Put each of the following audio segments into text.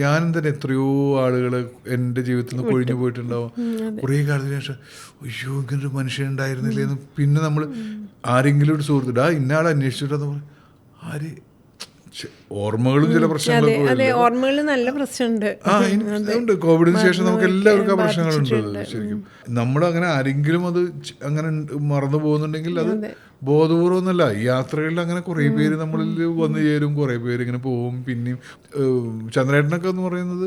ഞാനും തന്നെ എത്രയോ ആളുകൾ എൻ്റെ ജീവിതത്തിൽ നിന്ന് കൊഴിഞ്ഞു പോയിട്ടുണ്ടാവും. കുറേ കാലത്തിന് ശേഷം അയ്യോ ഇങ്ങനൊരു മനുഷ്യൻ ഉണ്ടായിരുന്നില്ലേന്ന് പിന്നെ നമ്മൾ ആരെങ്കിലും ഒരു സുഹൃത്തുണ്ട് ഇന്ന ആളെ അന്വേഷിച്ചിട്ടെന്ന് പറയും. ആര് ഓർമ്മകളും ചില പ്രശ്നങ്ങളൊക്കെ ഉണ്ട്. കോവിഡിന് ശേഷം നമുക്ക് എല്ലാവർക്കും ആ പ്രശ്നങ്ങളുണ്ട്. ശരിക്കും നമ്മൾ അങ്ങനെ ആരെങ്കിലും അത് അങ്ങനെ മറന്നു പോകുന്നുണ്ടെങ്കിൽ അത് ബോധപൂർവ്വമൊന്നുമല്ല. ഈ യാത്രകളിൽ അങ്ങനെ കുറേ പേര് നമ്മളിൽ വന്നു ചേരും, കുറേ പേര് ഇങ്ങനെ പോവും. പിന്നെയും ചന്ദ്രേട്ടനൊക്കെ എന്ന് പറയുന്നത്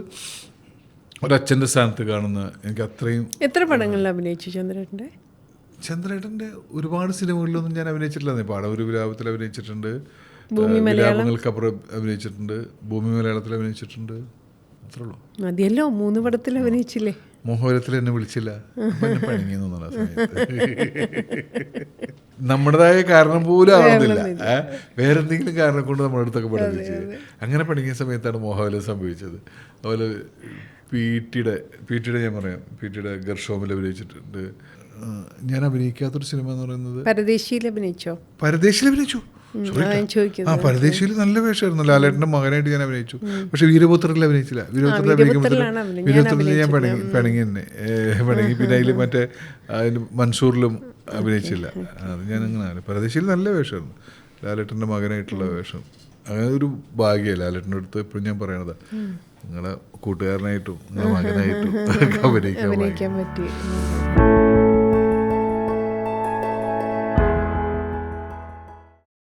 ഒരച്ഛൻ്റെ സ്ഥാനത്ത് കാണുന്ന എനിക്ക് അത്രയും. എത്ര പടങ്ങളിൽ അഭിനയിച്ചു ചന്ദ്രേട്ടൻ്റെ? ചന്ദ്രേട്ടൻ്റെ ഒരുപാട് സിനിമകളിലൊന്നും ഞാൻ അഭിനയിച്ചിട്ടില്ല. പാടവൂര് വിലാപത്തിൽ അഭിനയിച്ചിട്ടുണ്ട്, വിലാപങ്ങൾക്കപ്പുറം അഭിനയിച്ചിട്ടുണ്ട്, ഭൂമി മലയാളത്തിൽ അഭിനയിച്ചിട്ടുണ്ട്. അത്രേ ഉള്ളൂ. മതിയല്ലോ, 3 പടത്തിൽ അഭിനയിച്ചില്ലേ? മോഹവരത്തിൽ എന്നെ വിളിച്ചില്ല, പണിങ്ങിയെന്നു നമ്മുടേതായ കാരണം പോലും ആവുന്നില്ല. വേറെന്തെങ്കിലും കാരണം കൊണ്ട് നമ്മുടെ അടുത്തൊക്കെ പഠിപ്പിച്ച് അങ്ങനെ പഠിക്കുന്ന സമയത്താണ് മോഹവലം സംഭവിച്ചത്. അതുപോലെ പീട്ടിയുടെ ഞാൻ പറയാം, പീട്ടിയുടെ ഗർഷോമിൽ അഭിനയിച്ചിട്ടുണ്ട്. ഞാൻ അഭിനയിക്കാത്തൊരു സിനിമ എന്ന് പറയുന്നത് പരദേശിയിൽ അഭിനയിച്ചോ? പരദേശിയിൽ അഭിനയിച്ചു. പരദേശിയിൽ നല്ല വേഷമായിരുന്നു. ലാലേട്ടൻ്റെ മകനായിട്ട് ഞാൻ അഭിനയിച്ചു. പക്ഷെ വീരപുത്രനിൽ അഭിനയിച്ചില്ല. വീരപുത്രനിൽ ഞാൻ പിണങ്ങി തന്നെ പിണങ്ങി. പിന്നെ അതിൽ മറ്റേ മൻസൂറിലും അഭിനയിച്ചില്ല. അത് ഞാൻ അങ്ങനെ. പരദേശിയിൽ നല്ല വേഷമായിരുന്നു, ലാലേട്ടൻ്റെ മകനായിട്ടുള്ള വേഷം. അങ്ങനെ ഒരു ഭാഗ്യം ലാലേട്ടൻ്റെ അടുത്ത് എപ്പോഴും ഞാൻ പറയണത്, നിങ്ങളെ കൂട്ടുകാരനായിട്ടും നിങ്ങളെ മകനായിട്ടും അഭിനയിക്കാൻ പറ്റി.